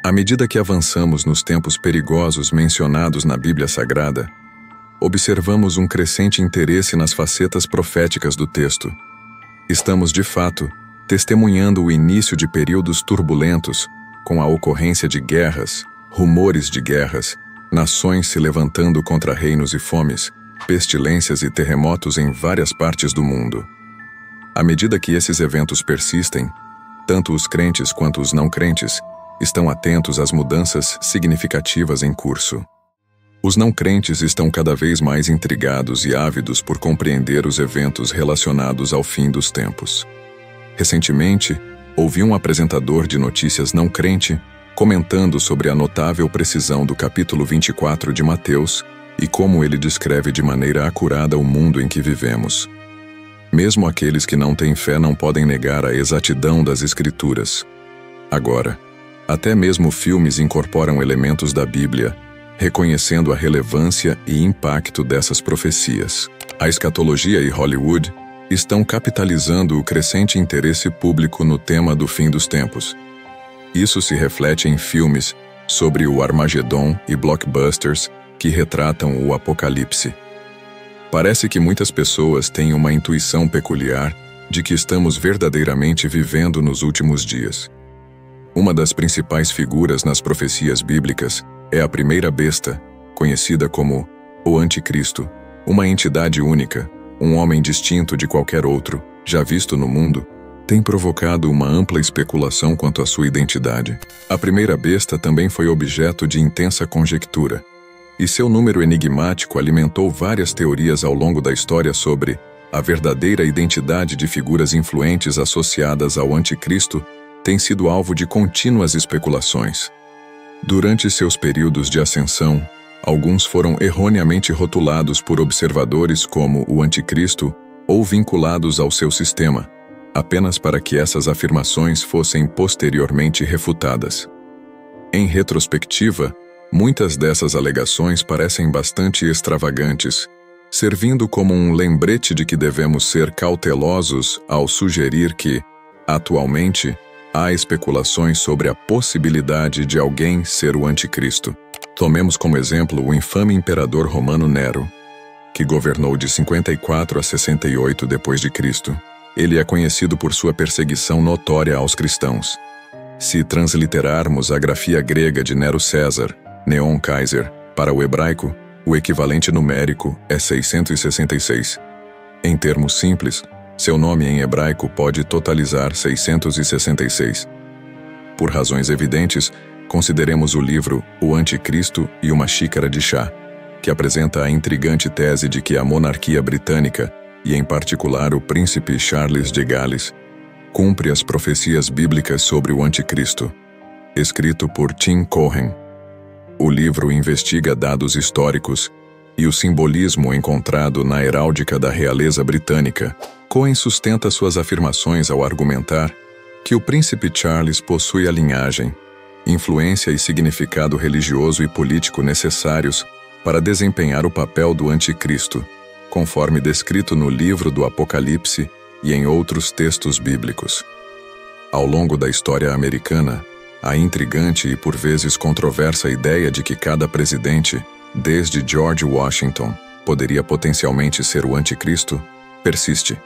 À medida que avançamos nos tempos perigosos mencionados na Bíblia Sagrada, observamos um crescente interesse nas facetas proféticas do texto. Estamos, de fato, testemunhando o início de períodos turbulentos, com a ocorrência de guerras, rumores de guerras, nações se levantando contra reinos e fomes, pestilências e terremotos em várias partes do mundo. À medida que esses eventos persistem, tanto os crentes quanto os não crentes estão atentos às mudanças significativas em curso. Os não crentes estão cada vez mais intrigados e ávidos por compreender os eventos relacionados ao fim dos tempos. Recentemente, ouvi um apresentador de notícias não crente comentando sobre a notável precisão do capítulo 24 de Mateus e como ele descreve de maneira acurada o mundo em que vivemos. Mesmo aqueles que não têm fé não podem negar a exatidão das Escrituras. Agora, até mesmo filmes incorporam elementos da Bíblia, reconhecendo a relevância e impacto dessas profecias. A escatologia e Hollywood estão capitalizando o crescente interesse público no tema do fim dos tempos. Isso se reflete em filmes sobre o Armagedon e blockbusters que retratam o Apocalipse. Parece que muitas pessoas têm uma intuição peculiar de que estamos verdadeiramente vivendo nos últimos dias. Uma das principais figuras nas profecias bíblicas é a primeira besta, conhecida como o Anticristo, uma entidade única, um homem distinto de qualquer outro, já visto no mundo, tem provocado uma ampla especulação quanto à sua identidade. A primeira besta também foi objeto de intensa conjectura, e seu número enigmático alimentou várias teorias ao longo da história sobre a verdadeira identidade de figuras influentes associadas ao Anticristo, tem sido alvo de contínuas especulações. Durante seus períodos de ascensão, alguns foram erroneamente rotulados por observadores como o Anticristo ou vinculados ao seu sistema, apenas para que essas afirmações fossem posteriormente refutadas. Em retrospectiva, muitas dessas alegações parecem bastante extravagantes, servindo como um lembrete de que devemos ser cautelosos ao sugerir que, atualmente, há especulações sobre a possibilidade de alguém ser o Anticristo. Tomemos como exemplo o infame imperador romano Nero, que governou de 54 a 68 d.C. Ele é conhecido por sua perseguição notória aos cristãos. Se transliterarmos a grafia grega de Nero César, Neon Kaiser, para o hebraico, o equivalente numérico é 666. Em termos simples, seu nome em hebraico pode totalizar 666. Por razões evidentes, consideremos o livro O Anticristo e uma Xícara de Chá, que apresenta a intrigante tese de que a monarquia britânica, e em particular o príncipe Charles de Gales, cumpre as profecias bíblicas sobre o Anticristo, escrito por Tim Cohen. O livro investiga dados históricos e o simbolismo encontrado na heráldica da realeza britânica. Cohen sustenta suas afirmações ao argumentar que o príncipe Charles possui a linhagem, influência e significado religioso e político necessários para desempenhar o papel do Anticristo, conforme descrito no livro do Apocalipse e em outros textos bíblicos. Ao longo da história americana, a intrigante e por vezes controversa ideia de que cada presidente, desde George Washington, poderia potencialmente ser o Anticristo, persiste.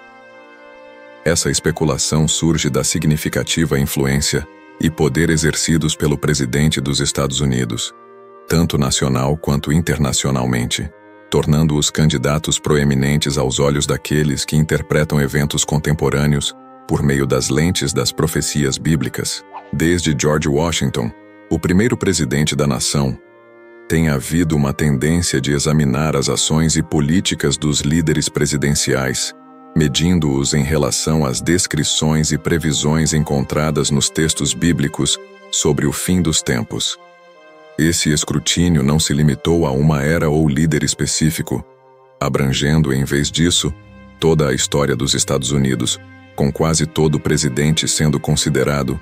Essa especulação surge da significativa influência e poder exercidos pelo presidente dos Estados Unidos, tanto nacional quanto internacionalmente, tornando-os candidatos proeminentes aos olhos daqueles que interpretam eventos contemporâneos por meio das lentes das profecias bíblicas. Desde George Washington, o primeiro presidente da nação, tem havido uma tendência de examinar as ações e políticas dos líderes presidenciais, medindo-os em relação às descrições e previsões encontradas nos textos bíblicos sobre o fim dos tempos. Esse escrutínio não se limitou a uma era ou líder específico, abrangendo, em vez disso, toda a história dos Estados Unidos, com quase todo presidente sendo considerado,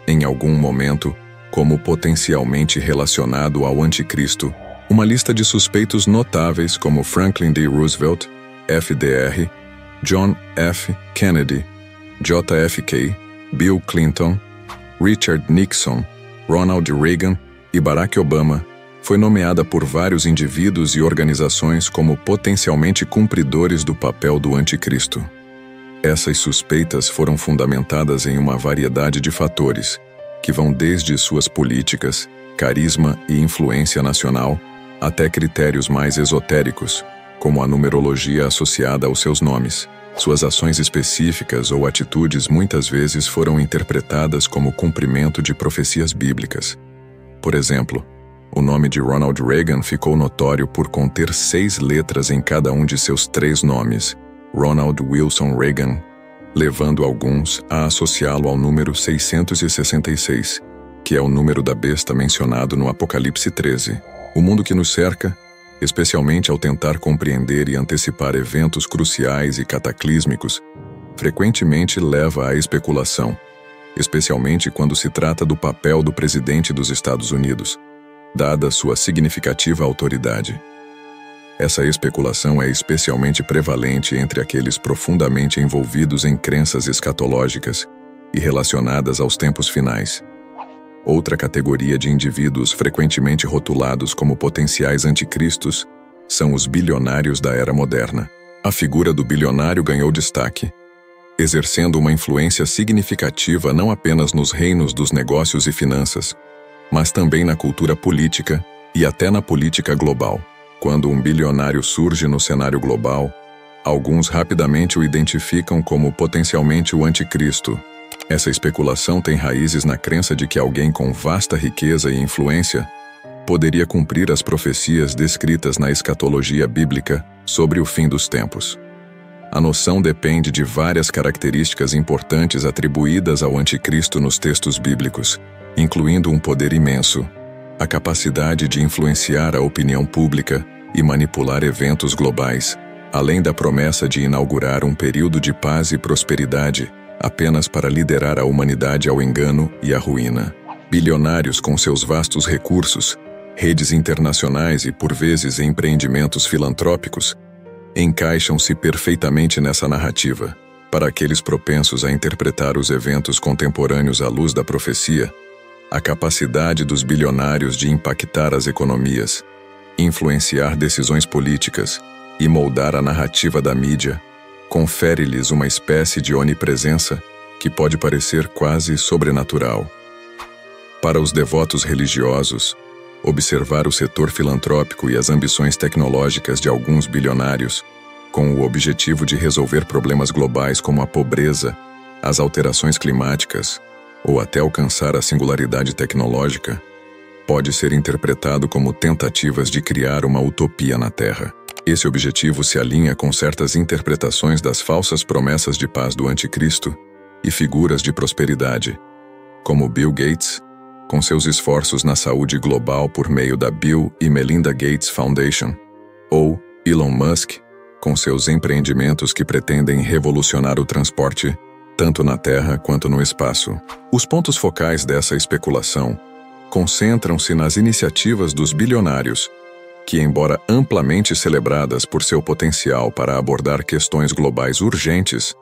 em algum momento, como potencialmente relacionado ao Anticristo. Uma lista de suspeitos notáveis como Franklin D. Roosevelt, FDR, John F. Kennedy, JFK, Bill Clinton, Richard Nixon, Ronald Reagan e Barack Obama, foi nomeada por vários indivíduos e organizações como potencialmente cumpridores do papel do anticristo. Essas suspeitas foram fundamentadas em uma variedade de fatores, que vão desde suas políticas, carisma e influência nacional, até critérios mais esotéricos, como a numerologia associada aos seus nomes. Suas ações específicas ou atitudes muitas vezes foram interpretadas como cumprimento de profecias bíblicas. Por exemplo, o nome de Ronald Reagan ficou notório por conter 6 letras em cada um de seus 3 nomes, Ronald Wilson Reagan, levando alguns a associá-lo ao número 666, que é o número da besta mencionado no Apocalipse 13. O mundo que nos cerca, especialmente ao tentar compreender e antecipar eventos cruciais e cataclísmicos, frequentemente leva à especulação, especialmente quando se trata do papel do presidente dos Estados Unidos, dada sua significativa autoridade. Essa especulação é especialmente prevalente entre aqueles profundamente envolvidos em crenças escatológicas e relacionadas aos tempos finais. Outra categoria de indivíduos frequentemente rotulados como potenciais anticristos são os bilionários da era moderna. A figura do bilionário ganhou destaque, exercendo uma influência significativa não apenas nos reinos dos negócios e finanças, mas também na cultura política e até na política global. Quando um bilionário surge no cenário global, alguns rapidamente o identificam como potencialmente o anticristo. Essa especulação tem raízes na crença de que alguém com vasta riqueza e influência poderia cumprir as profecias descritas na escatologia bíblica sobre o fim dos tempos. A noção depende de várias características importantes atribuídas ao anticristo nos textos bíblicos, incluindo um poder imenso, a capacidade de influenciar a opinião pública e manipular eventos globais, além da promessa de inaugurar um período de paz e prosperidade apenas para liderar a humanidade ao engano e à ruína. Bilionários com seus vastos recursos, redes internacionais e, por vezes, empreendimentos filantrópicos, encaixam-se perfeitamente nessa narrativa. Para aqueles propensos a interpretar os eventos contemporâneos à luz da profecia, a capacidade dos bilionários de impactar as economias, influenciar decisões políticas e moldar a narrativa da mídia confere-lhes uma espécie de onipresença que pode parecer quase sobrenatural. Para os devotos religiosos, observar o setor filantrópico e as ambições tecnológicas de alguns bilionários, com o objetivo de resolver problemas globais como a pobreza, as alterações climáticas ou até alcançar a singularidade tecnológica, pode ser interpretado como tentativas de criar uma utopia na Terra. Esse objetivo se alinha com certas interpretações das falsas promessas de paz do anticristo e figuras de prosperidade, como Bill Gates, com seus esforços na saúde global por meio da Bill e Melinda Gates Foundation, ou Elon Musk, com seus empreendimentos que pretendem revolucionar o transporte, tanto na Terra quanto no espaço. Os pontos focais dessa especulação concentram-se nas iniciativas dos bilionários, que, embora amplamente celebradas por seu potencial para abordar questões globais urgentes,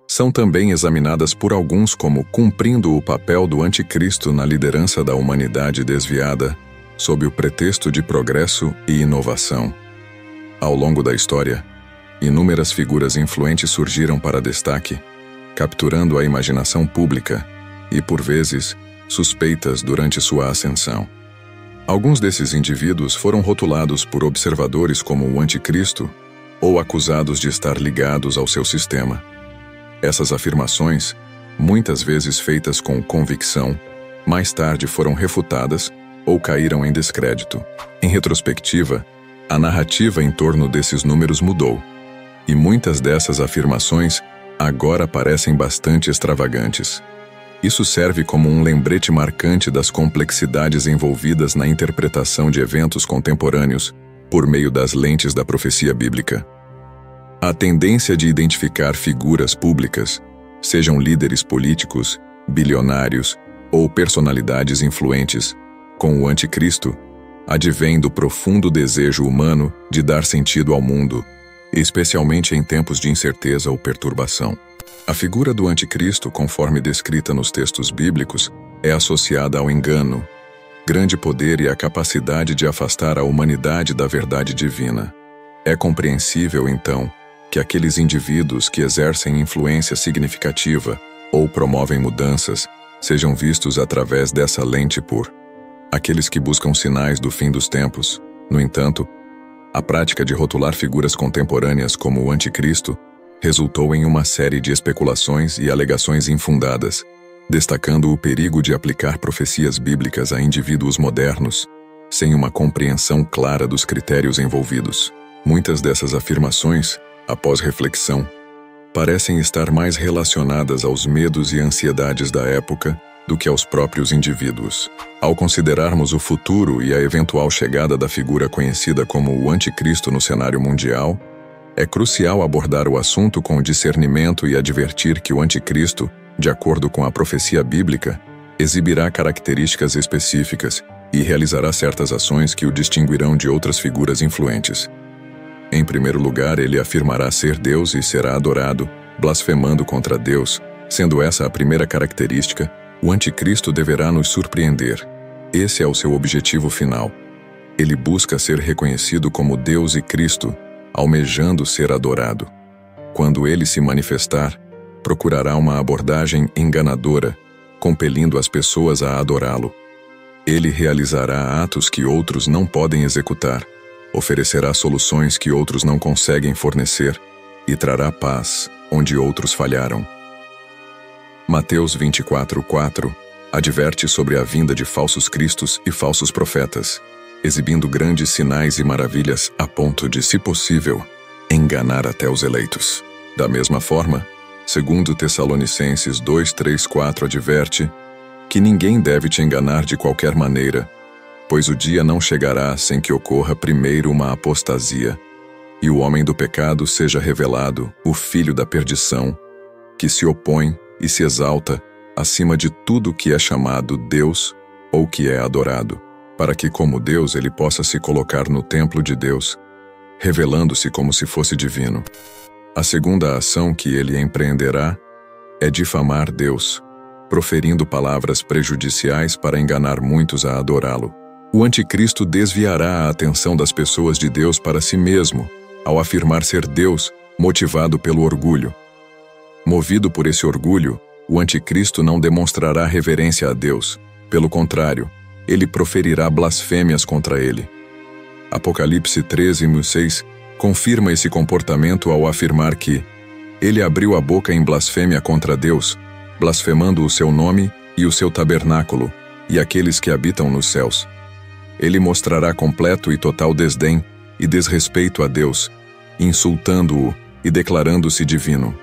são também examinadas por alguns como cumprindo o papel do anticristo na liderança da humanidade desviada, sob o pretexto de progresso e inovação. Ao longo da história, inúmeras figuras influentes surgiram para destaque, capturando a imaginação pública e, por vezes, suspeitas durante sua ascensão. Alguns desses indivíduos foram rotulados por observadores como o anticristo ou acusados de estar ligados ao seu sistema. Essas afirmações, muitas vezes feitas com convicção, mais tarde foram refutadas ou caíram em descrédito. Em retrospectiva, a narrativa em torno desses números mudou, e muitas dessas afirmações agora parecem bastante extravagantes. Isso serve como um lembrete marcante das complexidades envolvidas na interpretação de eventos contemporâneos por meio das lentes da profecia bíblica. A tendência de identificar figuras públicas, sejam líderes políticos, bilionários ou personalidades influentes, com o anticristo, advém do profundo desejo humano de dar sentido ao mundo, especialmente em tempos de incerteza ou perturbação. A figura do anticristo, conforme descrita nos textos bíblicos, é associada ao engano, grande poder e a capacidade de afastar a humanidade da verdade divina. É compreensível, então, que aqueles indivíduos que exercem influência significativa ou promovem mudanças sejam vistos através dessa lente por aqueles que buscam sinais do fim dos tempos. No entanto, a prática de rotular figuras contemporâneas como o Anticristo resultou em uma série de especulações e alegações infundadas, destacando o perigo de aplicar profecias bíblicas a indivíduos modernos, sem uma compreensão clara dos critérios envolvidos. Muitas dessas afirmações, após reflexão, parecem estar mais relacionadas aos medos e ansiedades da época do que aos próprios indivíduos. Ao considerarmos o futuro e a eventual chegada da figura conhecida como o Anticristo no cenário mundial, é crucial abordar o assunto com discernimento e advertir que o Anticristo, de acordo com a profecia bíblica, exibirá características específicas e realizará certas ações que o distinguirão de outras figuras influentes. Em primeiro lugar, ele afirmará ser Deus e será adorado, blasfemando contra Deus. Sendo essa a primeira característica, o Anticristo deverá nos surpreender. Esse é o seu objetivo final. Ele busca ser reconhecido como Deus e Cristo, almejando ser adorado. Quando ele se manifestar, procurará uma abordagem enganadora, compelindo as pessoas a adorá-lo. Ele realizará atos que outros não podem executar, oferecerá soluções que outros não conseguem fornecer e trará paz onde outros falharam. Mateus 24:4 adverte sobre a vinda de falsos cristos e falsos profetas, exibindo grandes sinais e maravilhas a ponto de, se possível, enganar até os eleitos. Da mesma forma, segundo Tessalonicenses 2:3-4 adverte que ninguém deve te enganar de qualquer maneira, pois o dia não chegará sem que ocorra primeiro uma apostasia, e o homem do pecado seja revelado, o filho da perdição, que se opõe e se exalta acima de tudo que é chamado Deus ou que é adorado, para que, como Deus, ele possa se colocar no templo de Deus, revelando-se como se fosse divino. A segunda ação que ele empreenderá é difamar Deus, proferindo palavras prejudiciais para enganar muitos a adorá-lo. O Anticristo desviará a atenção das pessoas de Deus para si mesmo, ao afirmar ser Deus, motivado pelo orgulho. Movido por esse orgulho, o Anticristo não demonstrará reverência a Deus. Pelo contrário, ele proferirá blasfêmias contra ele. Apocalipse 13:6 confirma esse comportamento ao afirmar que ele abriu a boca em blasfêmia contra Deus, blasfemando o seu nome e o seu tabernáculo, e aqueles que habitam nos céus. Ele mostrará completo e total desdém e desrespeito a Deus, insultando-o e declarando-se divino.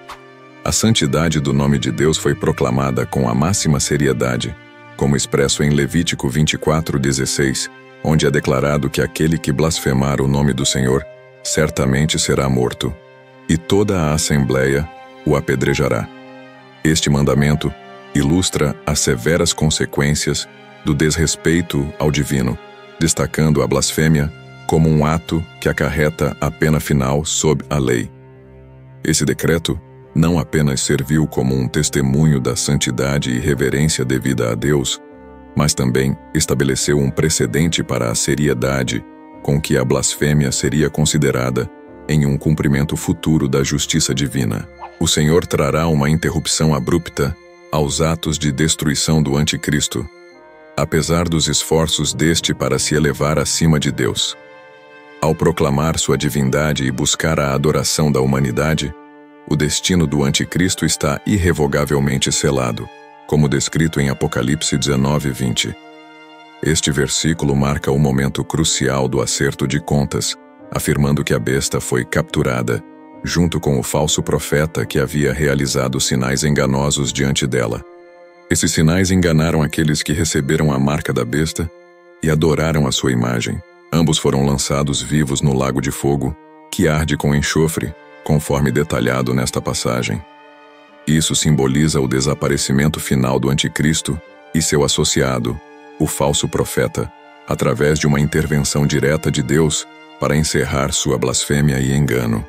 A santidade do nome de Deus foi proclamada com a máxima seriedade, como expresso em Levítico 24:16, onde é declarado que aquele que blasfemar o nome do Senhor certamente será morto, e toda a assembleia o apedrejará. Este mandamento ilustra as severas consequências do desrespeito ao divino, destacando a blasfêmia como um ato que acarreta a pena final sob a lei. Esse decreto não apenas serviu como um testemunho da santidade e reverência devida a Deus, mas também estabeleceu um precedente para a seriedade com que a blasfêmia seria considerada em um cumprimento futuro da justiça divina. O Senhor trará uma interrupção abrupta aos atos de destruição do Anticristo, apesar dos esforços deste para se elevar acima de Deus. Ao proclamar sua divindade e buscar a adoração da humanidade, o destino do Anticristo está irrevogavelmente selado, como descrito em Apocalipse 19:20. Este versículo marca o momento crucial do acerto de contas, afirmando que a besta foi capturada, junto com o falso profeta que havia realizado sinais enganosos diante dela. Esses sinais enganaram aqueles que receberam a marca da besta e adoraram a sua imagem. Ambos foram lançados vivos no lago de fogo, que arde com enxofre, conforme detalhado nesta passagem. Isso simboliza o desaparecimento final do Anticristo e seu associado, o falso profeta, através de uma intervenção direta de Deus para encerrar sua blasfêmia e engano.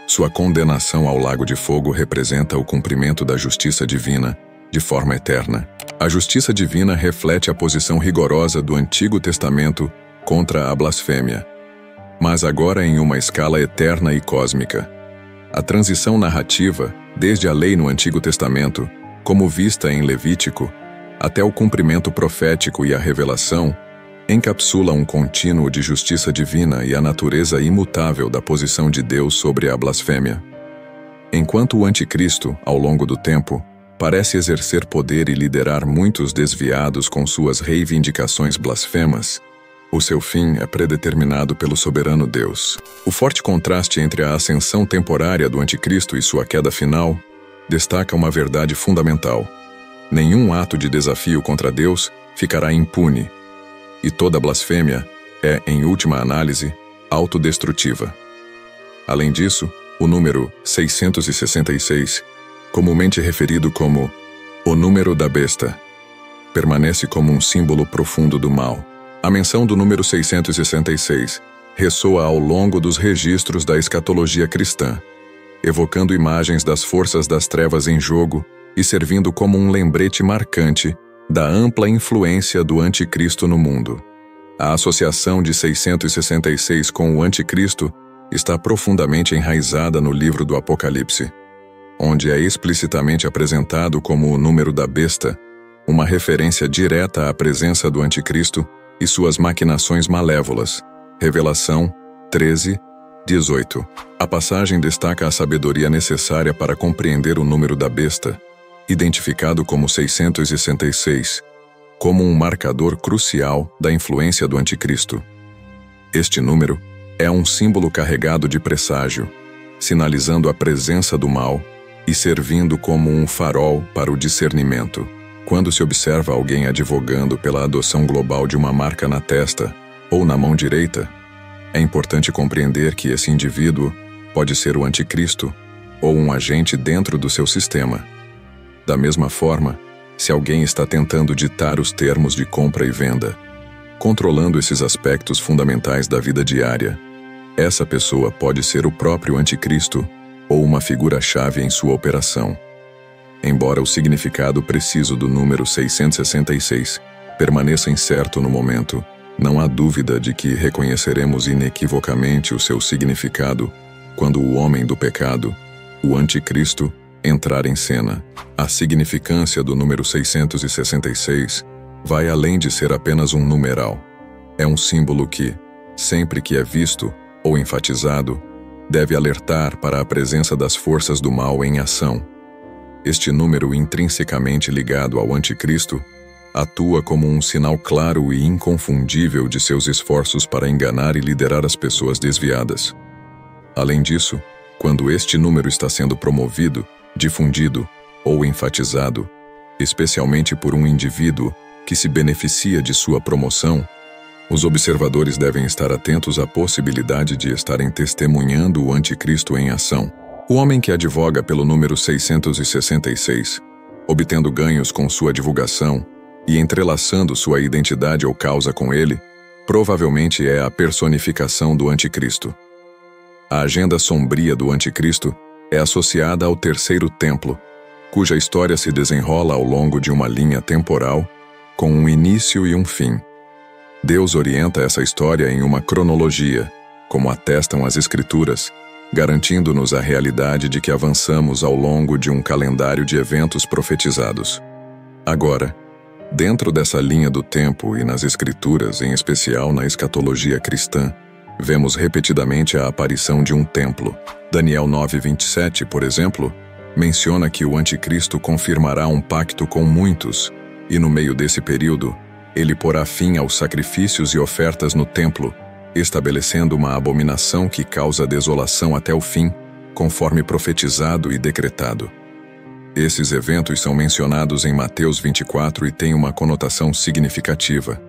Sua condenação ao lago de fogo representa o cumprimento da justiça divina, de forma eterna. A justiça divina reflete a posição rigorosa do Antigo Testamento contra a blasfêmia, mas agora em uma escala eterna e cósmica. A transição narrativa, desde a lei no Antigo Testamento, como vista em Levítico, até o cumprimento profético e a revelação, encapsula um contínuo de justiça divina e a natureza imutável da posição de Deus sobre a blasfêmia. Enquanto o Anticristo, ao longo do tempo, parece exercer poder e liderar muitos desviados com suas reivindicações blasfemas, o seu fim é predeterminado pelo soberano Deus. O forte contraste entre a ascensão temporária do Anticristo e sua queda final destaca uma verdade fundamental: nenhum ato de desafio contra Deus ficará impune, e toda blasfêmia é, em última análise, autodestrutiva. Além disso, o número 666, comumente referido como o número da besta, permanece como um símbolo profundo do mal. A menção do número 666 ressoa ao longo dos registros da escatologia cristã, evocando imagens das forças das trevas em jogo e servindo como um lembrete marcante da ampla influência do Anticristo no mundo. A associação de 666 com o Anticristo está profundamente enraizada no livro do Apocalipse, onde é explicitamente apresentado como o número da besta, uma referência direta à presença do Anticristo e suas maquinações malévolas. Revelação 13:18. A passagem destaca a sabedoria necessária para compreender o número da besta, identificado como 666, como um marcador crucial da influência do Anticristo. Este número é um símbolo carregado de presságio, sinalizando a presença do mal e servindo como um farol para o discernimento. Quando se observa alguém advogando pela adoção global de uma marca na testa ou na mão direita, é importante compreender que esse indivíduo pode ser o Anticristo ou um agente dentro do seu sistema. Da mesma forma, se alguém está tentando ditar os termos de compra e venda, controlando esses aspectos fundamentais da vida diária, essa pessoa pode ser o próprio Anticristo ou uma figura-chave em sua operação. Embora o significado preciso do número 666 permaneça incerto no momento, não há dúvida de que reconheceremos inequivocamente o seu significado quando o homem do pecado, o Anticristo, entrar em cena. A significância do número 666 vai além de ser apenas um numeral. É um símbolo que, sempre que é visto ou enfatizado, deve alertar para a presença das forças do mal em ação. Este número intrinsecamente ligado ao Anticristo atua como um sinal claro e inconfundível de seus esforços para enganar e liderar as pessoas desviadas. Além disso, quando este número está sendo promovido, difundido ou enfatizado, especialmente por um indivíduo que se beneficia de sua promoção, os observadores devem estar atentos à possibilidade de estarem testemunhando o Anticristo em ação. O homem que advoga pelo número 666, obtendo ganhos com sua divulgação e entrelaçando sua identidade ou causa com ele, provavelmente é a personificação do Anticristo. A agenda sombria do Anticristo é associada ao terceiro templo, cuja história se desenrola ao longo de uma linha temporal, com um início e um fim. Deus orienta essa história em uma cronologia, como atestam as Escrituras, garantindo-nos a realidade de que avançamos ao longo de um calendário de eventos profetizados. Agora, dentro dessa linha do tempo e nas Escrituras, em especial na escatologia cristã, vemos repetidamente a aparição de um templo. Daniel 9:27, por exemplo, menciona que o Anticristo confirmará um pacto com muitos, e no meio desse período, ele porá fim aos sacrifícios e ofertas no templo, estabelecendo uma abominação que causa desolação até o fim, conforme profetizado e decretado. Esses eventos são mencionados em Mateus 24 e têm uma conotação significativa.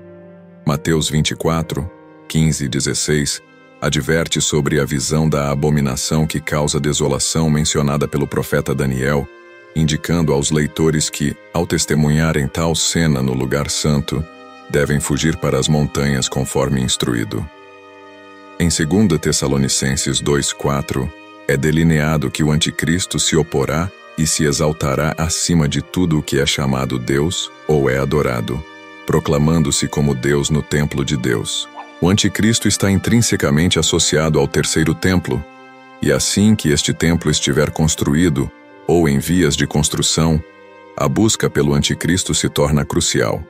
Mateus 24, 15 e 16 adverte sobre a visão da abominação que causa desolação mencionada pelo profeta Daniel, indicando aos leitores que, ao testemunharem tal cena no lugar santo, devem fugir para as montanhas conforme instruído. Em 2 Tessalonicenses 2:4, é delineado que o Anticristo se oporá e se exaltará acima de tudo o que é chamado Deus ou é adorado, proclamando-se como Deus no templo de Deus. O anticristo está intrinsecamente associado ao terceiro templo, e assim que este templo estiver construído ou em vias de construção, a busca pelo anticristo se torna crucial.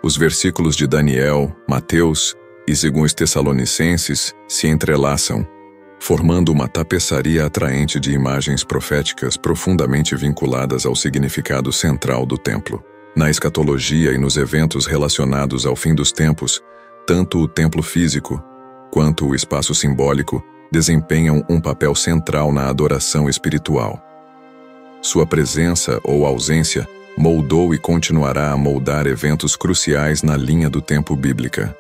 Os versículos de Daniel, Mateus e 2 Tessalonicenses se entrelaçam, formando uma tapeçaria atraente de imagens proféticas profundamente vinculadas ao significado central do templo. Na escatologia e nos eventos relacionados ao fim dos tempos, tanto o templo físico quanto o espaço simbólico desempenham um papel central na adoração espiritual. Sua presença ou ausência moldou e continuará a moldar eventos cruciais na linha do tempo bíblica.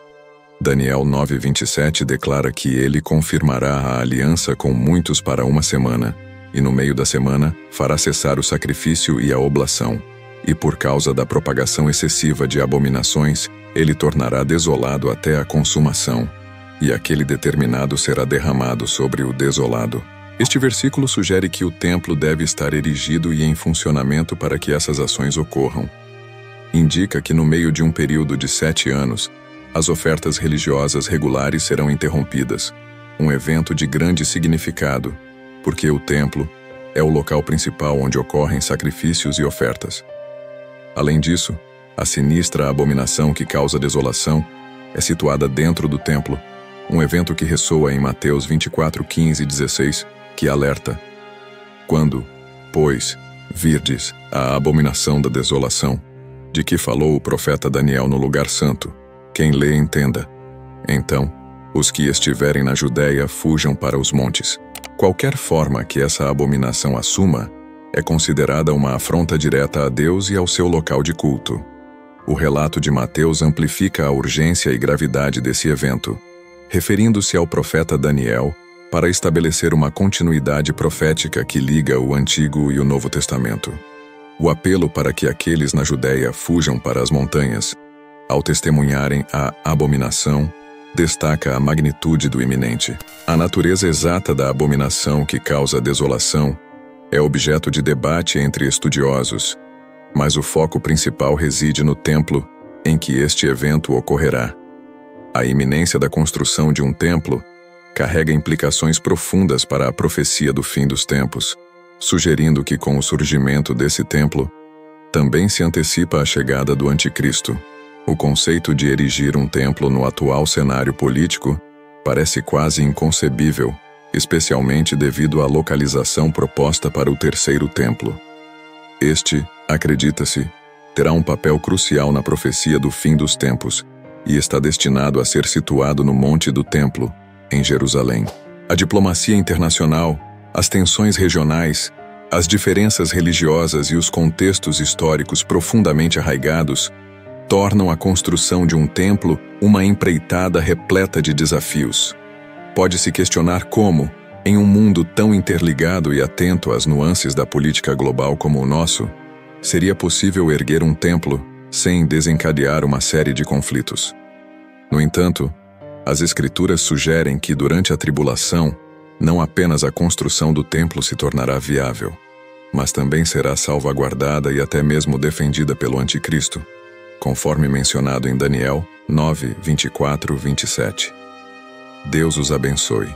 Daniel 9:27 declara que ele confirmará a aliança com muitos para uma semana, e no meio da semana fará cessar o sacrifício e a oblação, e por causa da propagação excessiva de abominações, ele tornará desolado até a consumação, e aquele determinado será derramado sobre o desolado. Este versículo sugere que o templo deve estar erigido e em funcionamento para que essas ações ocorram. Indica que no meio de um período de 7 anos, as ofertas religiosas regulares serão interrompidas, um evento de grande significado, porque o templo é o local principal onde ocorrem sacrifícios e ofertas. Além disso, a sinistra abominação que causa desolação é situada dentro do templo, um evento que ressoa em Mateus 24:15 e 16, que alerta: quando, pois, virdes a abominação da desolação, de que falou o profeta Daniel no lugar santo, quem lê entenda. Então, os que estiverem na Judéia fujam para os montes. Qualquer forma que essa abominação assuma é considerada uma afronta direta a Deus e ao seu local de culto. O relato de Mateus amplifica a urgência e gravidade desse evento, referindo-se ao profeta Daniel para estabelecer uma continuidade profética que liga o Antigo e o Novo Testamento. O apelo para que aqueles na Judéia fujam para as montanhas, ao testemunharem a abominação, destaca a magnitude do iminente. A natureza exata da abominação que causa desolação é objeto de debate entre estudiosos, mas o foco principal reside no templo em que este evento ocorrerá. A iminência da construção de um templo carrega implicações profundas para a profecia do fim dos tempos, sugerindo que com o surgimento desse templo, também se antecipa a chegada do anticristo. O conceito de erigir um templo no atual cenário político parece quase inconcebível, especialmente devido à localização proposta para o terceiro templo. Este, acredita-se, terá um papel crucial na profecia do fim dos tempos e está destinado a ser situado no Monte do Templo, em Jerusalém. A diplomacia internacional, as tensões regionais, as diferenças religiosas e os contextos históricos profundamente arraigados tornam a construção de um templo uma empreitada repleta de desafios. Pode-se questionar como, em um mundo tão interligado e atento às nuances da política global como o nosso, seria possível erguer um templo sem desencadear uma série de conflitos. No entanto, as Escrituras sugerem que durante a tribulação, não apenas a construção do templo se tornará viável, mas também será salvaguardada e até mesmo defendida pelo anticristo, conforme mencionado em Daniel 9:24-27. Deus os abençoe.